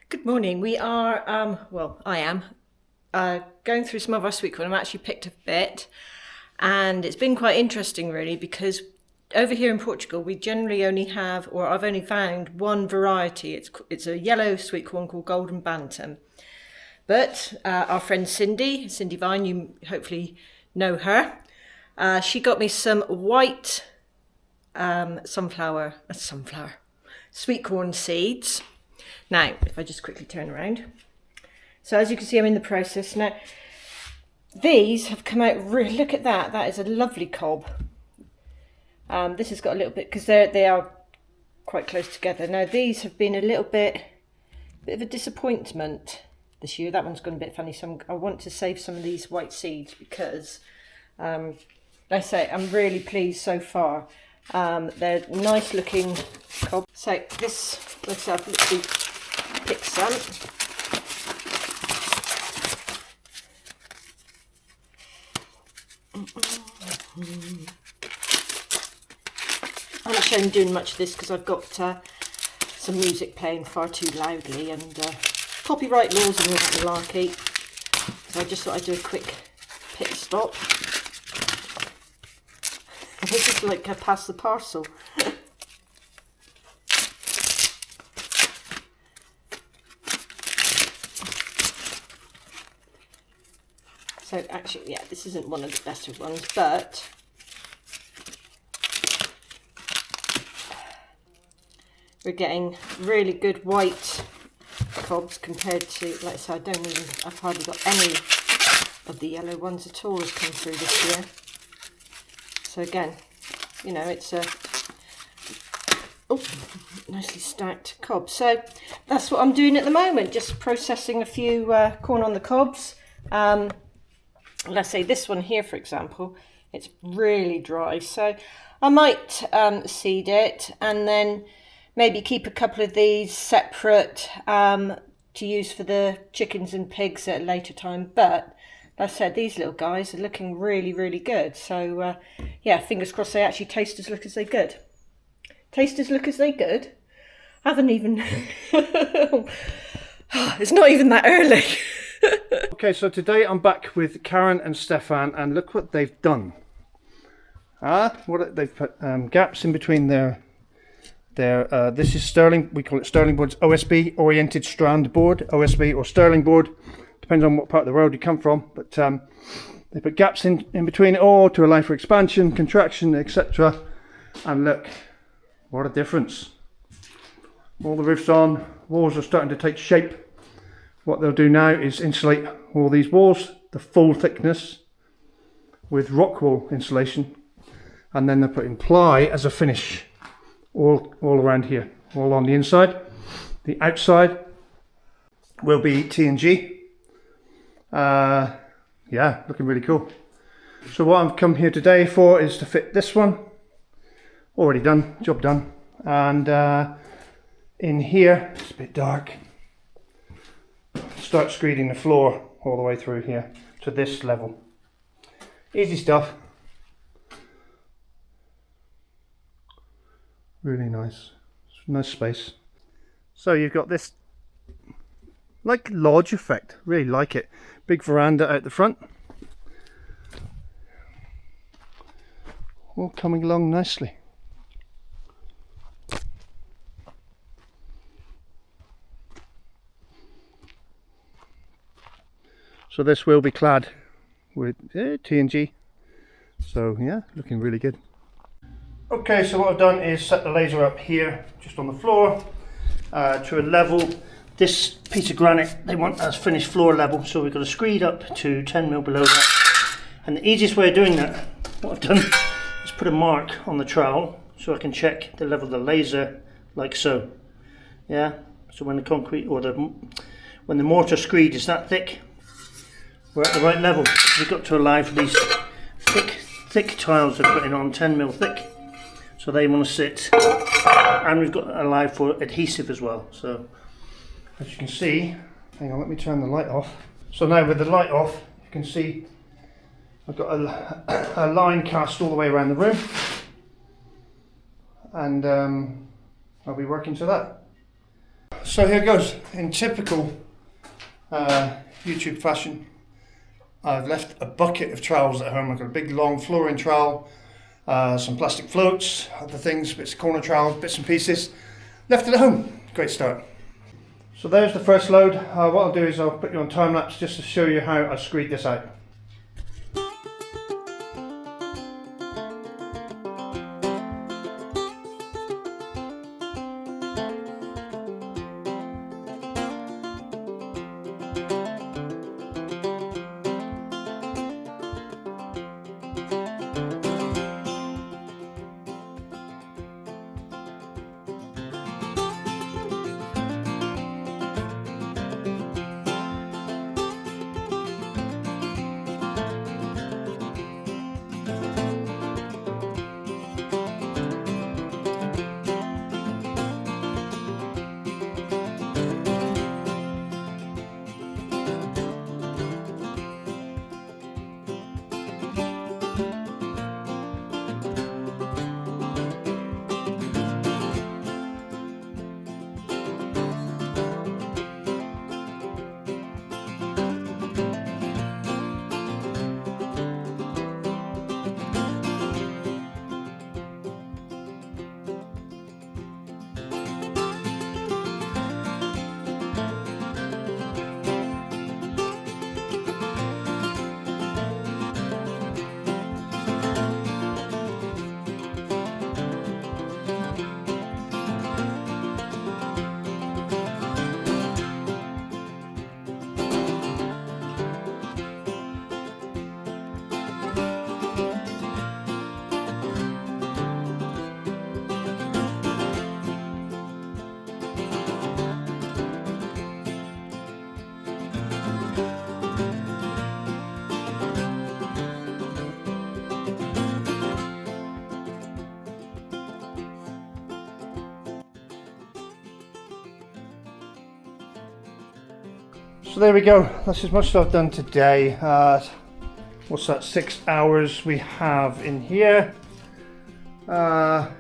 Good morning. We are, well, I am going through some of our sweet corn. I've actually picked a bit, and it's been quite interesting, really, because over here in Portugal, we generally only have, or I've only found one variety. It's a yellow sweet corn called Golden Bantam. But our friend Cindy Vine, you hopefully know her. She got me some white sunflower sweet corn seeds. Now, if I just quickly turn around. So as you can see, I'm in the process. Now, these have come out really, look at that. That is a lovely cob. This has got a little bit, because they are quite close together. Now, these have been a little bit of a disappointment this year. That one's gone a bit funny. So I want to save some of these white seeds because, like I say, I'm really pleased so far. They're nice looking cob. So this, let's have literally pick some. I'm not showing doing much of this because I've got some music playing far too loudly and copyright laws and all that malarkey. So I just thought I'd do a quick pit stop. This is like pass the parcel. So actually, yeah, this isn't one of the better ones, but we're getting really good white cobs compared to, like I said, I've hardly got any of the yellow ones at all has come through this year. So again, you know, it's a nicely stacked cob. So that's what I'm doing at the moment, just processing a few corn on the cobs. Let's say this one here, for example, it's really dry, so I might seed it and then maybe keep a couple of these separate to use for the chickens and pigs at a later time. But like I said, these little guys are looking really, really good. So yeah, fingers crossed they actually taste as look as they good. Taste as look as they good? I haven't even... It's not even that early. Okay, so today I'm back with Karen and Stephan, and look what they've done. They've put gaps in between their this is Sterling, we call it Sterling boards, OSB, oriented strand board, OSB or Sterling board, depends on what part of the world you come from, but they put gaps in between it all to allow for expansion, contraction, etc. And look, what a difference. All the roof's on, walls are starting to take shape. What they'll do now is insulate all these walls, the full thickness, with rock wool insulation, and then they'll put in ply as a finish all around here, all on the inside. The outside will be T&G. Yeah, looking really cool. So what I've come here today for is to fit this one. Already done, job done. And in here, it's a bit dark. Start screeding the floor all the way through here to this level. Easy stuff. Really nice. Nice space. So you've got this like lodge effect. Really like it. Big veranda out the front. All coming along nicely. So this will be clad with T&G. So yeah, looking really good. Okay, so what I've done is set the laser up here, just on the floor, to a level. This piece of granite, they want as finished floor level, so we've got to screed up to 10mm below that. And the easiest way of doing that, what I've done, is put a mark on the trowel, so I can check the level of the laser, like so. Yeah, so when the concrete, or when the mortar screed is that thick, we're at the right level. We've got to allow for these thick tiles they're putting on, 10mm thick. So they want to sit, and we've got to allow for adhesive as well. So as you can see, hang on, let me turn the light off. So now with the light off, you can see I've got a line cast all the way around the room, and I'll be working to that. So here goes. In typical YouTube fashion, I've left a bucket of trowels at home. I've got a big long flooring trowel, some plastic floats, other things, bits of corner trowels, bits and pieces. Left it at home. Great start. So there's the first load. What I'll do is I'll put you on time lapse just to show you how I screed this out. So there we go, that's as much as I've done today. What's that, 6 hours we have in here. 14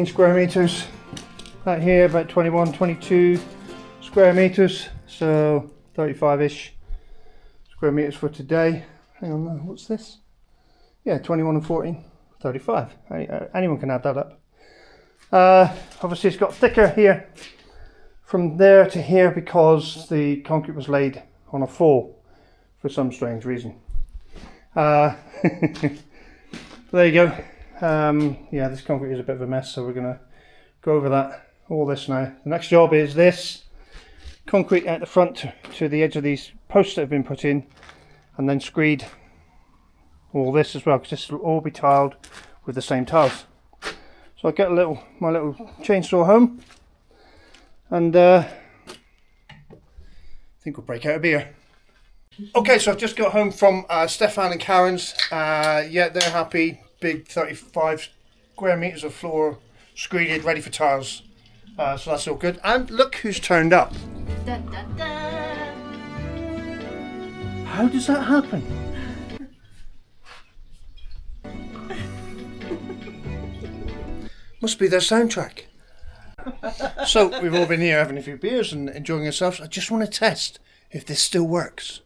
square meters. Out here about 21, 22 square meters. So 35-ish square meters for today. Hang on, what's this? Yeah, 21 and 14, 35. Anyone can add that up. Obviously it's got thicker here from there to here because the concrete was laid on a fall for some strange reason. There you go. Yeah, this concrete is a bit of a mess, so we're going to go over that, all this now. The next job is this concrete at the front to the edge of these posts that have been put in, and then screed all this as well, because this will all be tiled with the same tiles. So I'll get my little chainsaw home, and I think we'll break out a beer. Okay, so I've just got home from Stephan and Karen's. Yeah, they're happy. Big 35 square meters of floor screeded, ready for tiles. So that's all good. And look who's turned up. Dun, dun, dun. How does that happen? Must be their soundtrack. So we've all been here having a few beers and enjoying ourselves. I just want to test if this still works.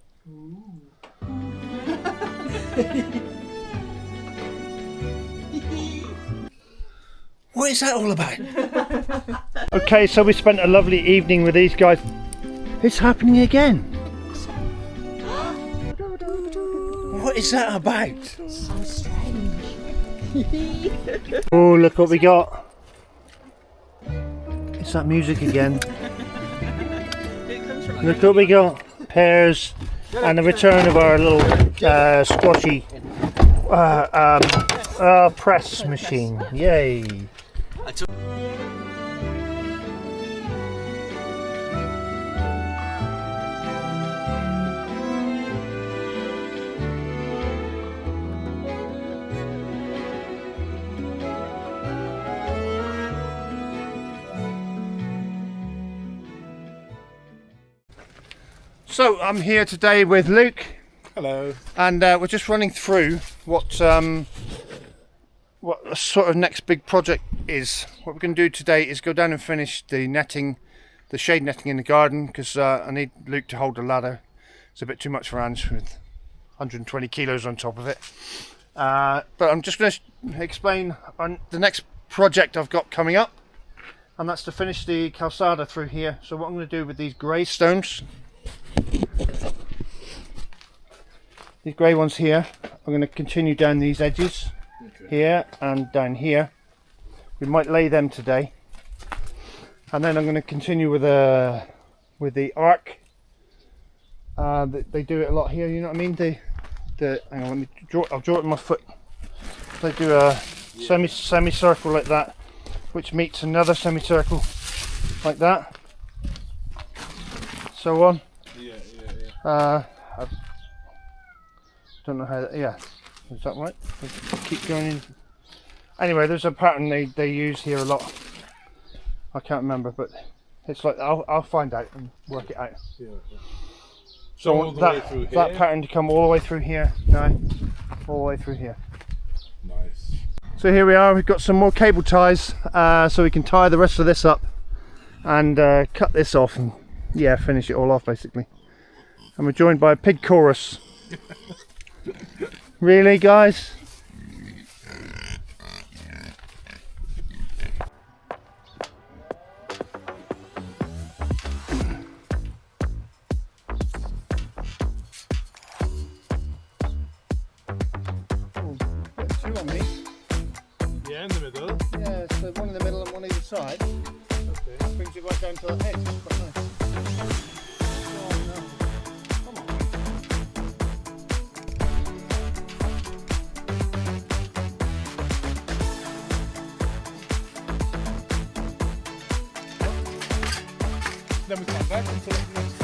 What is that all about? Okay, so we spent a lovely evening with these guys. It's happening again. What is that about? So strange. Oh, look what we got. It's that music again. Look what we got. Pears and the return of our little squashy press machine. Yay. So I'm here today with Luke. Hello. And we're just running through what what the sort of next big project is. What we're going to do today is go down and finish the netting, the shade netting in the garden, because I need Luke to hold the ladder. It's a bit too much for Ange with 120 kilos on top of it. But I'm just going to explain on the next project I've got coming up, and that's to finish the calcada through here. So what I'm going to do with these grey stones, these grey ones here, I'm going to continue down these edges, here and down here. We might lay them today, and then I'm going to continue with the arc. They do it a lot here, you know what I mean? Hang on, let me I'll draw it with my foot. They do a semicircle like that, which meets another semicircle like that, so on. I don't know how. Yeah, is that right? Keep going in. Anyway, there's a pattern they use here a lot. I can't remember, but it's like I'll find out and work it out. Yeah. So all the way through here? That pattern to come all the way through here. No, all the way through here. Nice. So here we are. We've got some more cable ties, so we can tie the rest of this up and cut this off and finish it all off basically. And we're joined by a pig chorus. Really, guys? In the middle? Yeah, so one in the middle and one either side. Okay. Brings it right down to the edge. It's quite nice. Oh, no. Come on. Then we come back until it next.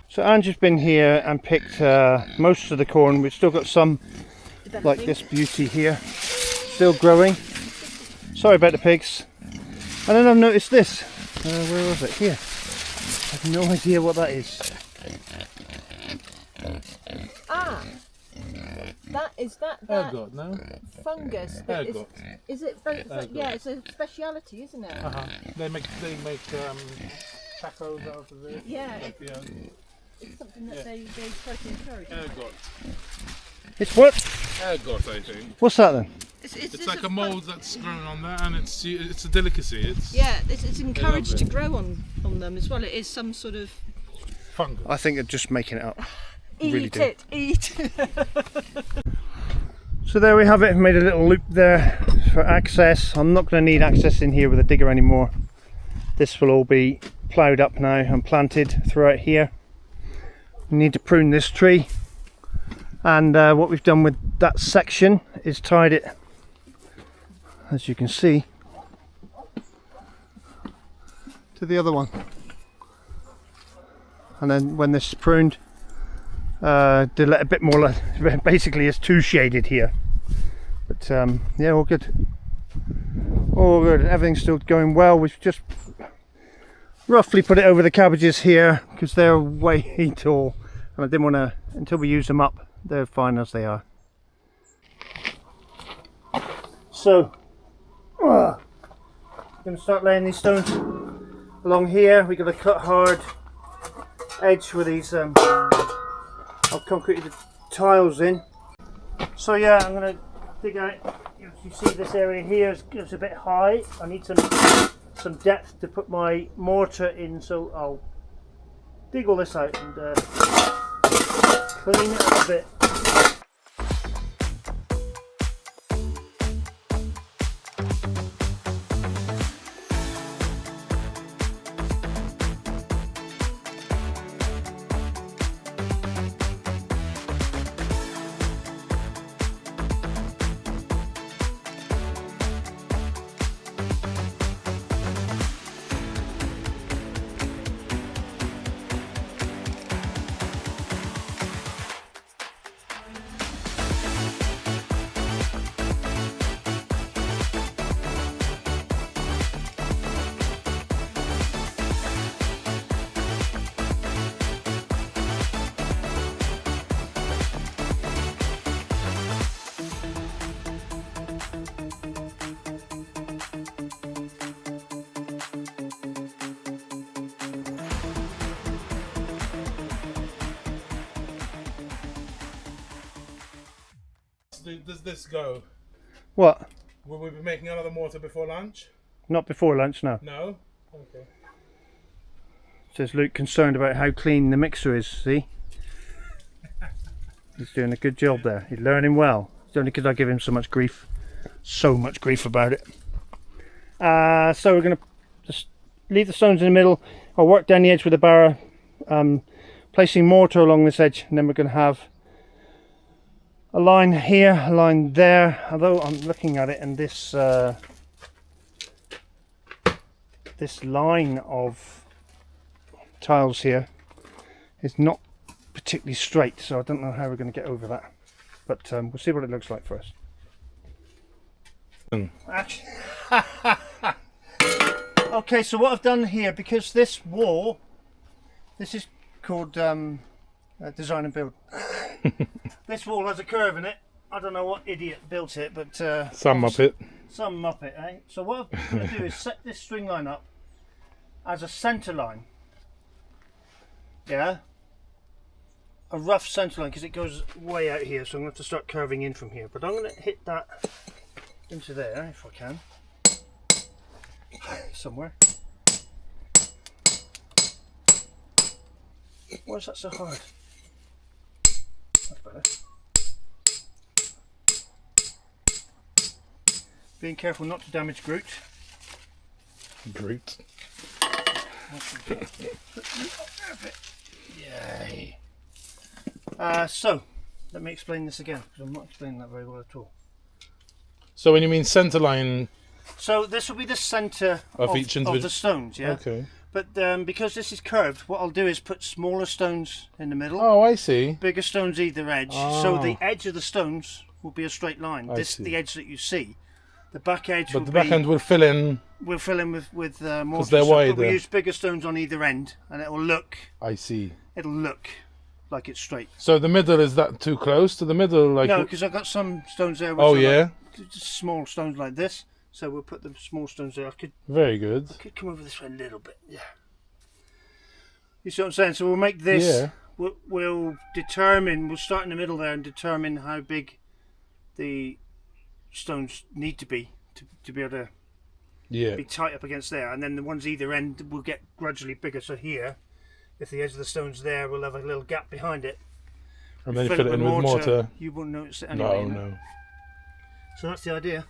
So Angie's been here and picked most of the corn. We've still got some, like this beauty here, still growing. Sorry about the pigs. And then I've noticed this. Where was it? Here. I have no idea what that is. Ah, that Ergot, no? fungus. Ergot. Is it? Yeah, it's a speciality, isn't it? They make tacos out of it. Yeah. Yeah. It's something that they try to encourage. Ergot. It's what? Ergot, I think. What's that then? It's like a mould that's grown on there, and it's a delicacy. It's encouraged to grow on them as well. It is some sort of fungus. I think they're just making it up. Eat it. So there we have it. I've made a little loop there for access. I'm not going to need access in here with a digger anymore. This will all be ploughed up now and planted throughout here. We need to prune this tree, and what we've done with that section is tied it, as you can see, to the other one. And then when this is pruned, to let a bit more, basically it's too shaded here. But yeah, all good. All good. Everything's still going well. We've just roughly put it over the cabbages here because they're way tall, and I didn't want to, until we use them up, they're fine as they are. So I'm going to start laying these stones along here. We've got to cut hard edge with these I've concreted the tiles in. So yeah, I'm going to dig out. You see this area here is a bit high. I need some depth to put my mortar in, so I'll dig all this out and clean it up a bit. does this go? What? Will we be making another mortar before lunch? Not before lunch, no. No? Okay. Says Luke, concerned about how clean the mixer is, see? He's doing a good job there. He's learning well. It's only because I give him so much grief. So much grief about it. So we're going to just leave the stones in the middle. I'll work down the edge with the barrow, placing mortar along this edge, and then we're going to have a line here, a line there. Although I'm looking at it, and this this line of tiles here is not particularly straight, so I don't know how we're going to get over that, but we'll see what it looks like first. Actually, okay, so what I've done here, because this wall, this is called design and build. This wall has a curve in it. I don't know what idiot built it, but Some muppet. some muppet, eh? So what I'm going to do is set this string line up as a centre line. Yeah, a rough centre line, because it goes way out here, so I'm going to have to start curving in from here. But I'm going to hit that into there if I can, somewhere. Why is that so hard? That's better. Being careful not to damage Groot. Groot. Yay. So, let me explain this again, because I'm not explaining that very well at all. So when you mean centre line So this will be the centre of of, each of individual. the stones, yeah? Okay. But because this is curved, what I'll do is put smaller stones in the middle, Oh, I see. bigger stones either edge, so the Ah. edge of the stones will be a straight line. I This see. the edge that you see. The back edge But will the back be, end will fill in. we'll fill in with more they're stuff, but we wider. use bigger stones on either end, and it'll look I see. like it's straight. So the middle, is that too close to the middle? Like No, because I've got some stones there which oh are yeah, like just small stones like this, so we'll put the small stones there. I very good. could come over this way a little bit, yeah. You see what I'm saying? So we'll make this, Yeah. we'll start in the middle there and determine how big the stones need to be be able to Yeah. be tight up against there, and then the ones either end will get gradually bigger. So here, if the edge of the stone's there, we'll have a little gap behind it. And then fill it in with mortar. You won't notice it anyway. No, you know? no. So that's the idea.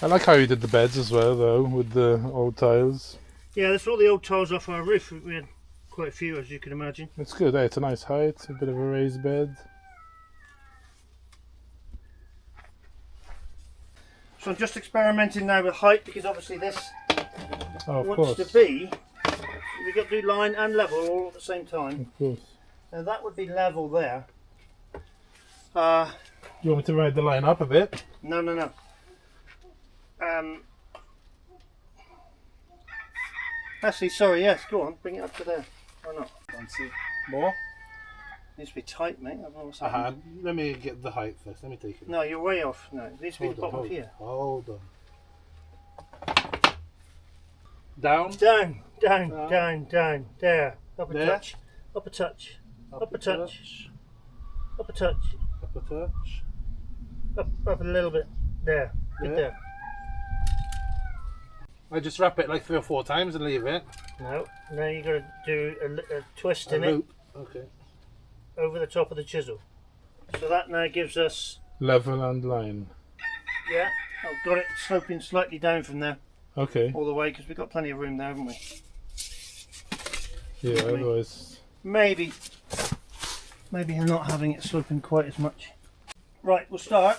I like how you did the beds as well, though, with the old tiles. Yeah, that's all the old tiles off our roof. We had quite a few, as you can imagine. It's good. It's a nice height, a bit of a raised bed. So I'm just experimenting now with height, because obviously this Oh, of wants course. to be, we've got to do line and level all at the same time. Of course. Now that would be level there. You want me to ride the line up a bit? No. Actually, sorry, yes, go on, bring it up to there. Why not? Fancy more? Needs to be tight, mate. I don't know what's happening. Let me get the height first. Let me take it. No, you're way off. No, it needs to be the bottom hold, here. hold on. Down. Down. There. Up a There. touch. Up a touch. Up a touch. Up a touch. Up a touch. Up a little bit. There. Bit Yeah. there. I just wrap it like 3 or 4 times and leave it. No. Now you've got to do a twist A in loop. Okay. it over the top of the chisel. So that now gives us, Level and line. yeah, I've got it sloping slightly down from there Okay. all the way, because we've got plenty of room there, haven't we? Yeah, otherwise. Maybe I'm not having it sloping quite as much. Right, we'll start.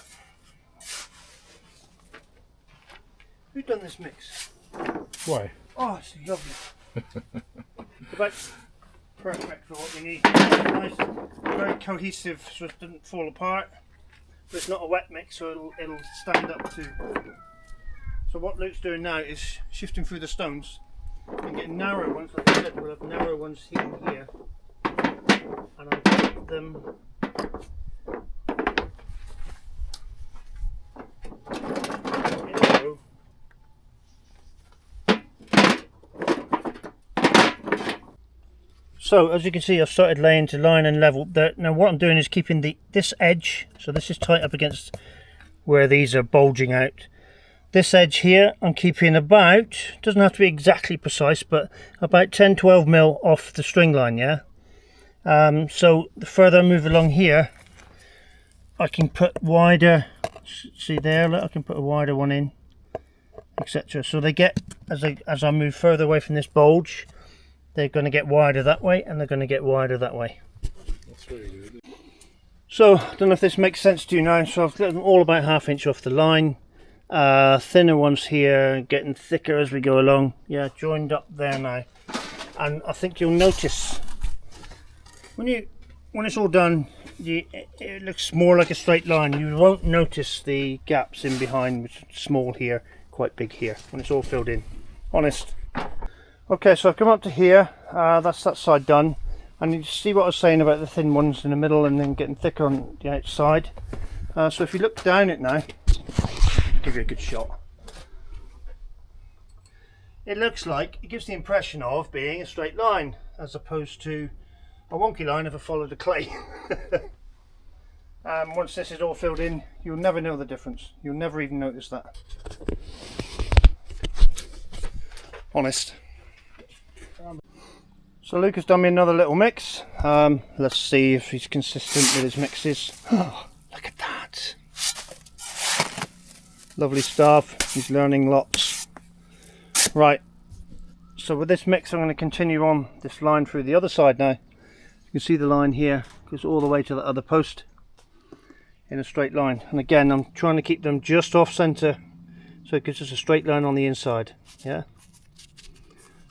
Who's done this mix? Why? Oh, it's lovely. About perfect for what we need. Nice, very cohesive, so it doesn't fall apart. But it's not a wet mix, so it'll stand up too. So what Luke's doing now is shifting through the stones and getting narrow ones. Like I said, we'll have narrow ones here and here, and I'll put them. In a row. So So as you can see, I've started laying to line and level. Now what I'm doing is keeping this edge, so this is tight up against where these are bulging out. This edge here I'm keeping about, doesn't have to be exactly precise, but about 10-12 mil off the string line, yeah? So the further I move along here, I can put wider, see there, look, I can put a wider one in, etc. So they get, as I move further away from this bulge, they're going to get wider that way, and they're going to get wider that way. That's really good. So, I don't know if this makes sense to you now, so I've got them all about 1/2 inch off the line. Thinner ones here, getting thicker as we go along. Yeah, joined up there now. And I think you'll notice, when it's all done, it looks more like a straight line. You won't notice the gaps in behind, which are small here, quite big here, when it's all filled in. Honest. Okay, so I've come up to here, that's that side done. And you see what I was saying about the thin ones in the middle and then getting thicker on the outside. So if you look down it now, give you a good shot. It looks like, it gives the impression of being a straight line as opposed to a wonky line if I followed the clay. Once this is all filled in, you'll never know the difference. You'll never even notice that. Honest. So Luke has done me another little mix. Let's see if he's consistent with his mixes. Oh, look at that. Lovely stuff. He's learning lots. Right. So with this mix I'm going to continue on this line through the other side now. You can see the line here goes all the way to the other post in a straight line. And again, I'm trying to keep them just off centre so it gives us a straight line on the inside. Yeah.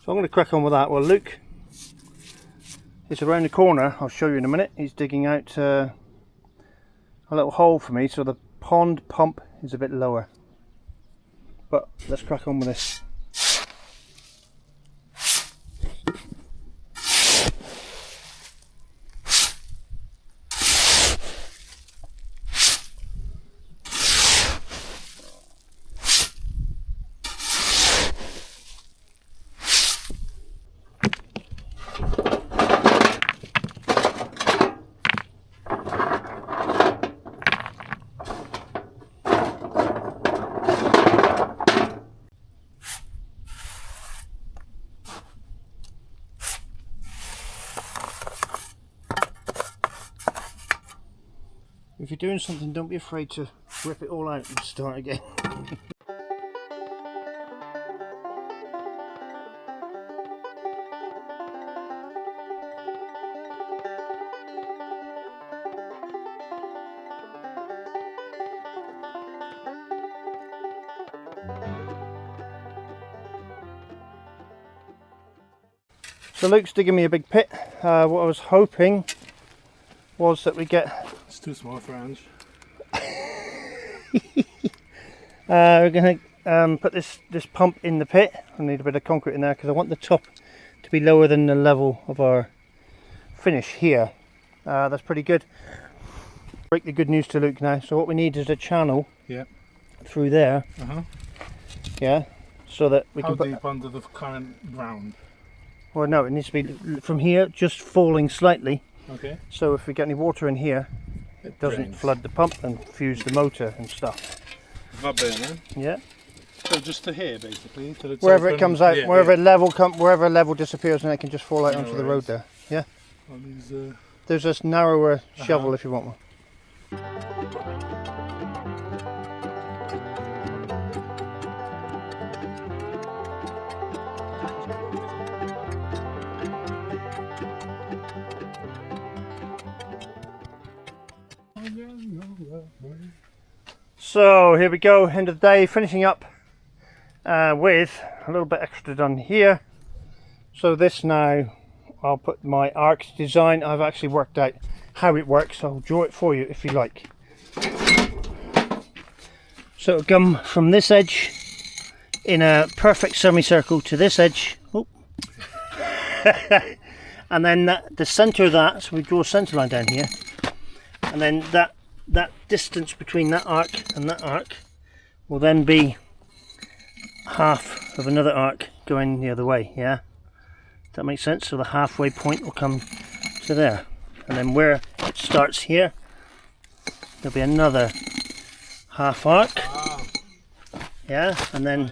So I'm going to crack on with that. Well, Luke, it's around the corner, I'll show you in a minute. He's digging out a little hole for me so the pond pump is a bit lower. But let's crack on with this. If you're doing something, don't be afraid to rip it all out and start again. So Luke's digging me a big pit. What I was hoping was that we get... It's too small for Ange. we're going to put this pump in the pit. I need a bit of concrete in there because I want the top to be lower than the level of our finish here. That's pretty good. Break the good news to Luke now. So what we need is a channel through there. Yeah, so that we can put... How deep under the current ground? Well, no, it needs to be from here, just falling slightly. Okay. So if we get any water in here, it doesn't drains. flood the pump and fuse the motor and stuff. Va bene. Yeah. So just to here, basically, till it's Wherever open. it comes out, Yeah, wherever yeah. wherever level disappears, and it can just fall out No onto the road worries. there. Yeah. All these, There's this narrower shovel if you want one. So here we go, end of the day, finishing up with a little bit extra done here. So this now, I'll put my arc design. I've actually worked out how it works. I'll draw it for you if you like. So it'll come from this edge in a perfect semicircle to this edge. Oh. And then the centre of that, so we draw a centre line down here, and then that distance between that arc and that arc will then be half of another arc going the other way. Yeah, that makes sense? So the halfway point will come to there. And then where it starts here, there'll be another half arc. Yeah, and then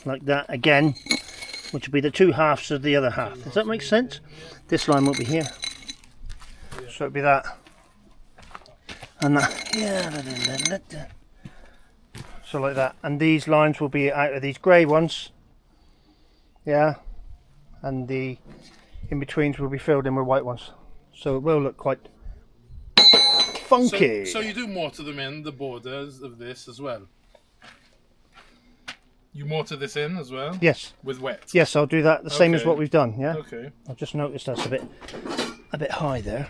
like that again, which will be the two halves of the other half. Does that make sense? This line will be here. So it'll be that. And that. Yeah. So like that. And these lines will be out of these grey ones. Yeah. And the in-betweens will be filled in with white ones. So it will look quite funky. So you do mortar them in the borders of this as well? You mortar this in as well? Yes. With wet? Yes, I'll do that the same as what we've done, yeah? Okay. I've just noticed that's a bit high there.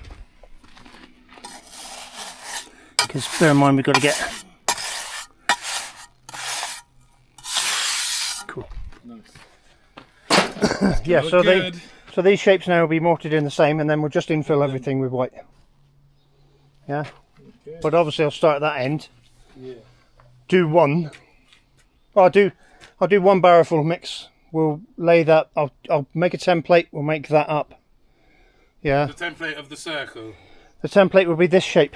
Because bear in mind we've got to get... Cool. Nice. Yeah, so these shapes now will be mortared in the same, and then we'll just infill everything with white. Yeah? Okay. But obviously I'll start at that end. Yeah. Do one. Well, I'll do one barrel full of mix. We'll lay that. I'll make a template. We'll make that up. Yeah. The template of the circle. The template will be this shape.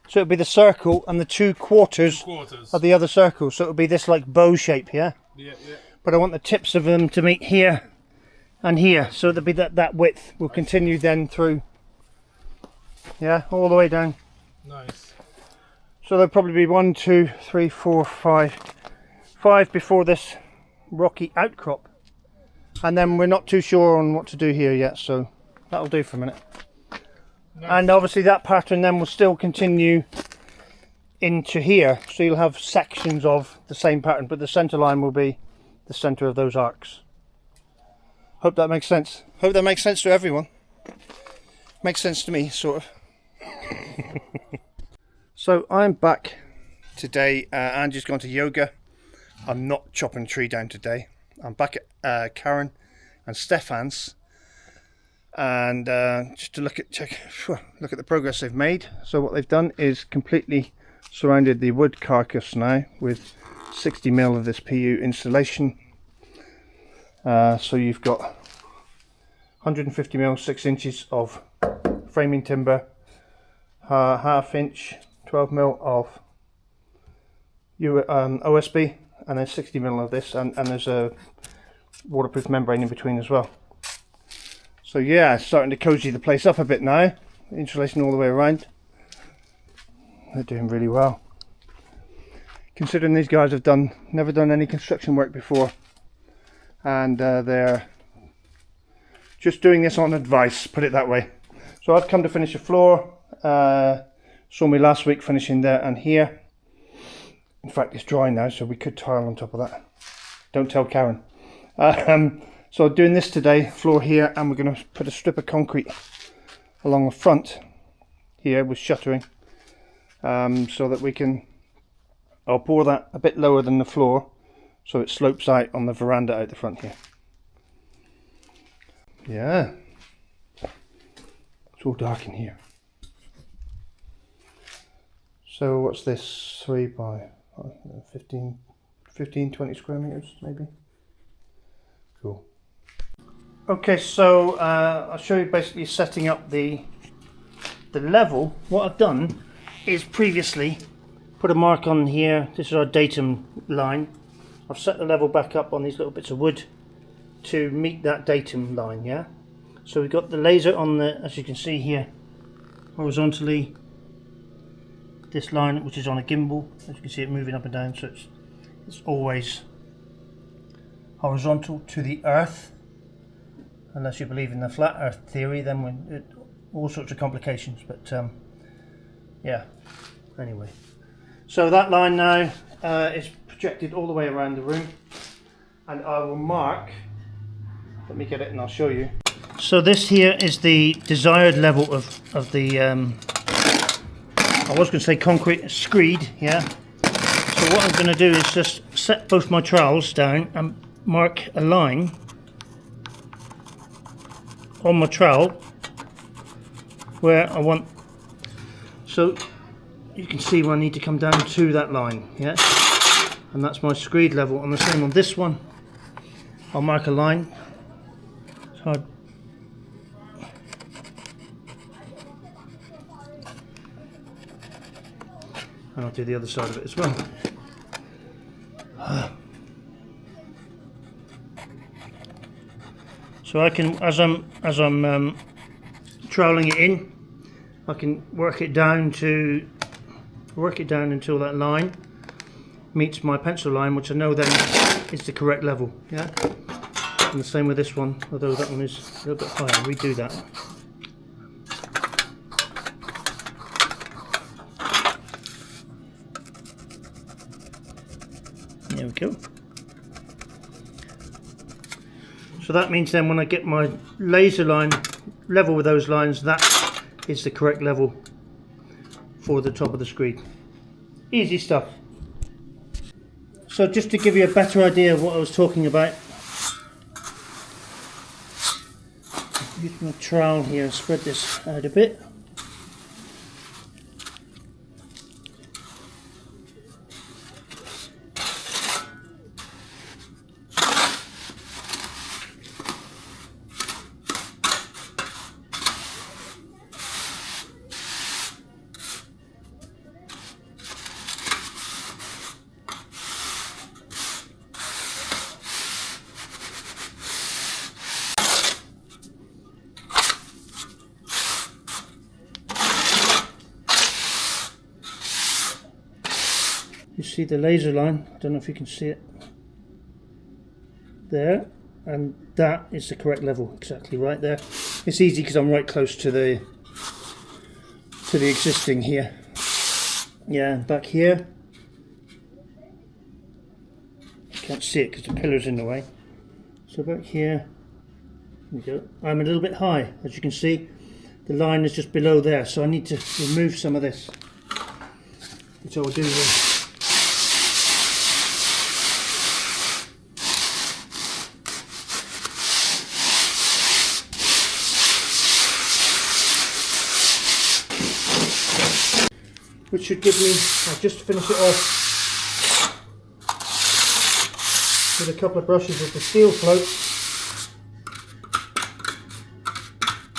So it'll be the circle and the two quarters of the other circle. So it'll be this like bow shape. Yeah. Yeah. Yeah. But I want the tips of them to meet here and here. So there'll be that width. We'll continue then through. Yeah, all the way down. Nice. So there'll probably be 1, 2, 3, 4, 5 before this rocky outcrop, and then we're not too sure on what to do here yet, so that'll do for a minute. Nice. And obviously that pattern then will still continue into here, so you'll have sections of the same pattern, but the center line will be the center of those arcs. Hope that makes sense. Hope that makes sense to everyone. Makes sense to me, sort of. So I'm back today. Andrew's gone to yoga. I'm not chopping a tree down today. I'm back at Karen and Stephan's, and just to look at the progress they've made. So what they've done is completely surrounded the wood carcass now with 60mm of this PU insulation. So you've got 150mm 6 inches of framing timber, half inch 12mm of OSB, and then 60mm of this, and there's a waterproof membrane in between as well. So yeah, it's starting to cozy the place up a bit now. Insulation all the way around. They're doing really well. Considering these guys have never done any construction work before, and they're just doing this on advice, put it that way. So I've come to finish the floor. Saw me last week finishing there and here. In fact, it's dry now, so we could tile on top of that. Don't tell Karen. So I'm doing this today, floor here, and we're going to put a strip of concrete along the front here with shuttering, so that we can... I'll pour that a bit lower than the floor, so it slopes out on the veranda out the front here. Yeah. It's all dark in here. So what's this? 3 by 15, 20 square meters maybe. Cool. Okay, so I'll show you basically setting up the level. What I've done is previously put a mark on here. This is our datum line. I've set the level back up on these little bits of wood to meet that datum line, yeah? So we've got the laser on the, as you can see here, horizontally, this line which is on a gimbal, as you can see it moving up and down, so it's always horizontal to the earth, unless you believe in the flat earth theory, then all sorts of complications, but yeah, anyway. So that line now is projected all the way around the room, and I will mark, let me get it and I'll show you. So this here is the desired level of the I was going to say concrete, screed, yeah. So what I'm going to do is just set both my trowels down and mark a line on my trowel where I want, so you can see where I need to come down to that line, yeah. and that's my screed level. And the same on this one. I'll mark a line. It's hard. And I'll do the other side of it as well. So I can, as I'm troweling it in, I can work it down until that line meets my pencil line, which I know then is the correct level. Yeah. And the same with this one, although that one is a little bit higher. Redo that. There we go. So that means then when I get my laser line level with those lines, that is the correct level for the top of the screed. Easy stuff. So just to give you a better idea of what I was talking about, use my trowel here and spread this out a bit. You see the laser line, I don't know if you can see it there, and that is the correct level, exactly right there. It's easy because I'm right close to the existing here. Yeah, back here you can't see it because the pillar's in the way. So back here we go. I'm a little bit high, as you can see. The line is just below there, so I need to remove some of this, which I will do here. Which should give me, I'll just finish it off with a couple of brushes of the steel float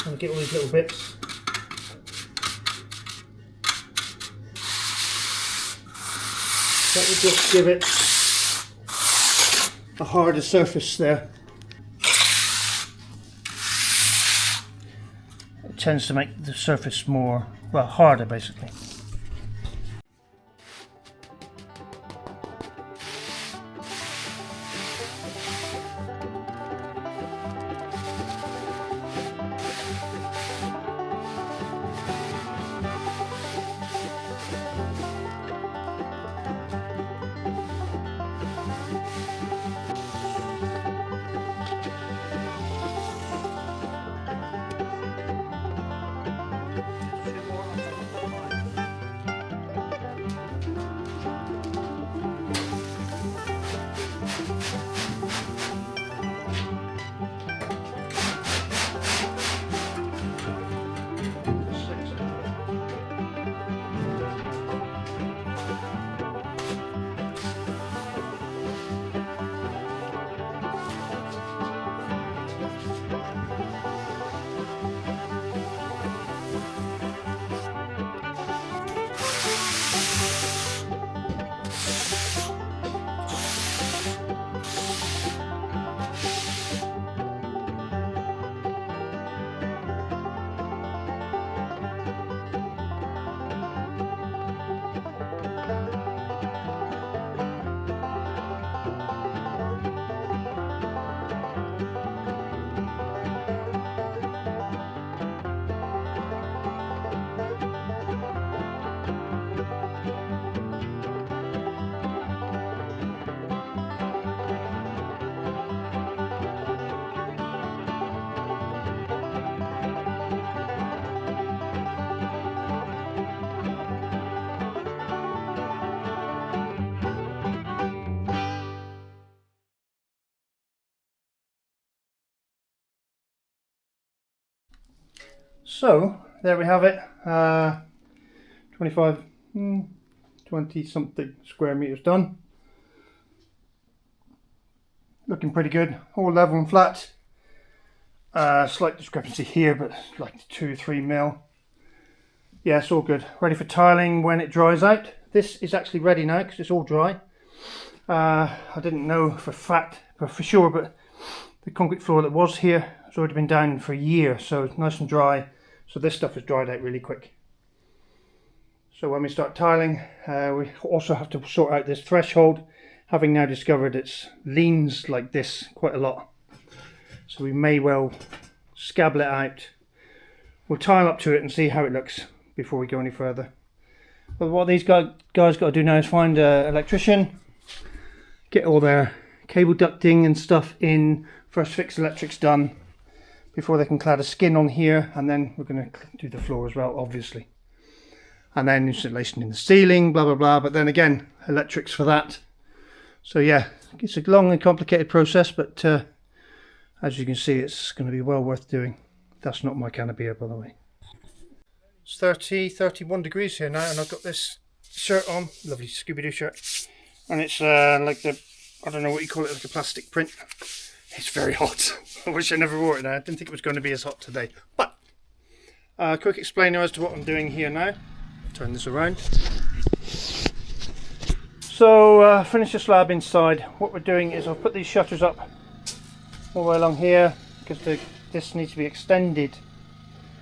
and get all these little bits. That will just give it a harder surface there. It tends to make the surface more, well, harder basically. So there we have it, 25, 20 something square meters done. looking pretty good, all level and flat. Slight discrepancy here, but like 2-3 mil. Yeah, it's all good. Ready for tiling when it dries out. This is actually ready now because it's all dry. I didn't know for sure, but the concrete floor that was here has already been down for a year, so it's nice and dry. So this stuff is dried out really quick. So when we start tiling, we also have to sort out this threshold, having now discovered it leans like this quite a lot. So we may well scabble it out. We'll tile up to it and see how it looks before we go any further. But what these guys got to do now is find an electrician, get all their cable ducting and stuff in, first fix electrics done before they can clad a skin on here, and then we're going to do the floor as well, obviously. And then insulation in the ceiling, blah blah blah, but then again electrics for that. So yeah, it's a long and complicated process, but as you can see, it's going to be well worth doing. That's not my can of beer, by the way. It's 31 degrees here now, and I've got this shirt on, lovely Scooby-Doo shirt, and it's like the, I don't know what you call it, like a plastic print. It's very hot. I wish I never wore it now. I didn't think it was going to be as hot today. But quick explainer as to what I'm doing here now. Turn this around. So finish the slab inside. What we're doing is I'll put these shutters up all the way along here, because this needs to be extended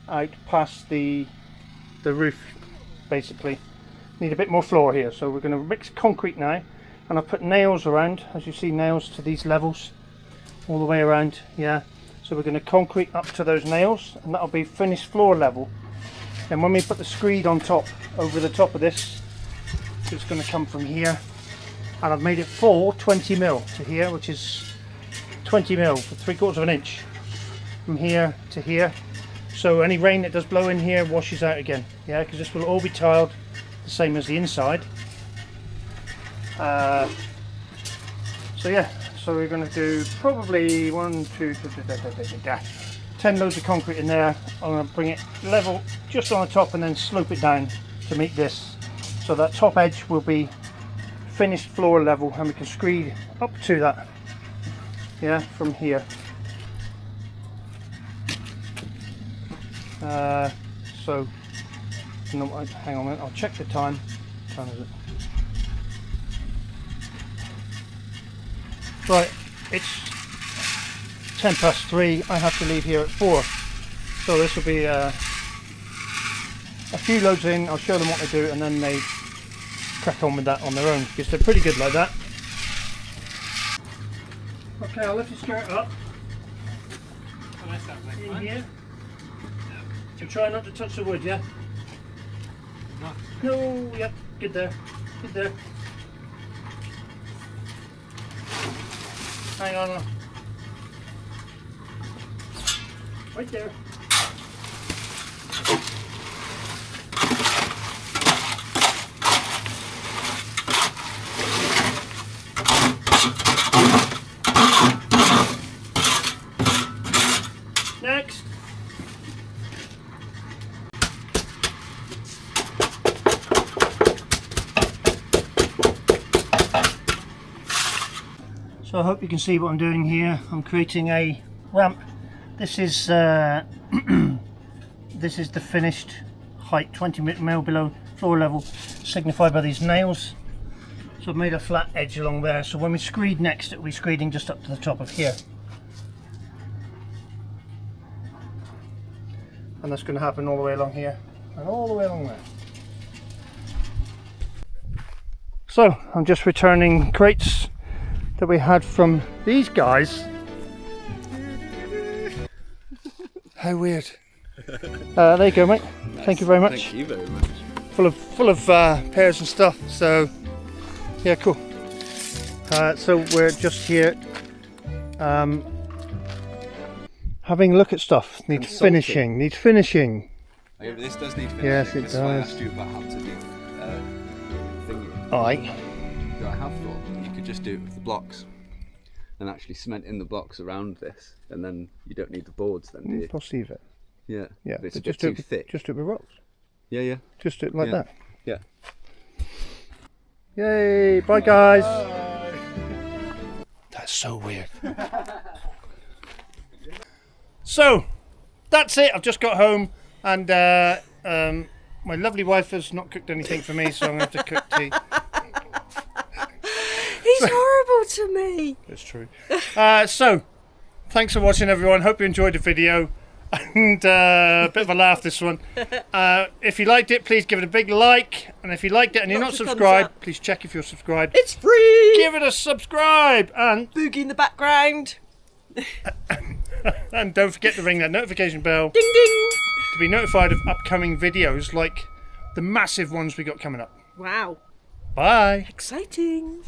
out past the roof, basically. Need a bit more floor here, so we're going to mix concrete now, and I've put nails around, as you see, nails to these levels all the way around. Yeah, so we're going to concrete up to those nails, and that'll be finished floor level. Then when we put the screed on top, over the top of this, it's going to come from here, and I've made it full 20 mil to here, which is 20 mil for 3/4 of an inch from here to here. So any rain that does blow in here washes out again. Yeah, because this will all be tiled the same as the inside. So yeah, so we're going to do probably 10 loads of concrete in there. I'm going to bring it level just on the top and then slope it down to meet this. So that top edge will be finished floor level, and we can screed up to that. Yeah, from here. So, no, hang on a minute, I'll check the time. What time is it? Right, it's 3:10. I have to leave here at 4. So this will be a few loads in. I'll show them what they do, and then they crack on with that on their own, because they're pretty good like that. Okay, I'll lift the skirt up. In here. So try not to touch the wood, yeah? No, yep, good there. Good there. Hang on. Right there. Next. So I hope you can see what I'm doing here. I'm creating a ramp. This is this is the finished height, 20 mil below floor level, signified by these nails. So I've made a flat edge along there. So when we screed next, it'll be screeding just up to the top of here. And that's going to happen all the way along here and all the way along there. So I'm just returning crates that we had from these guys. How weird. There you go, mate. Nice. Thank you very much. Thank you very much. Full of pears and stuff. So yeah, cool. So we're just here having a look at stuff. Needs finishing. Needs finishing. Okay, but this does need finishing. Yes, it does. I asked you about how to do thingy. Aye. So I have thought you could just do it with the blocks and actually cement in the blocks around this, and then you don't need the boards then, do you? Perceive it. Yeah. Yeah. But it's a just bit too thick. Just do it with rocks. Yeah, yeah. Just do it like that. Yeah. Yay! Bye guys. That's so weird. So, that's it. I've just got home and my lovely wife has not cooked anything for me, so I'm going to have to cook tea. He's horrible to me. That's true. So, thanks for watching, everyone. Hope you enjoyed the video. And a bit of a laugh, this one. If you liked it, please give it a big like. And if you liked it and you're not subscribed, please check if you're subscribed. It's free. Give it a subscribe. And Boogie in the background. and don't forget to ring that notification bell Ding ding. to be notified of upcoming videos like the massive ones we got coming up. Wow. Bye. Exciting.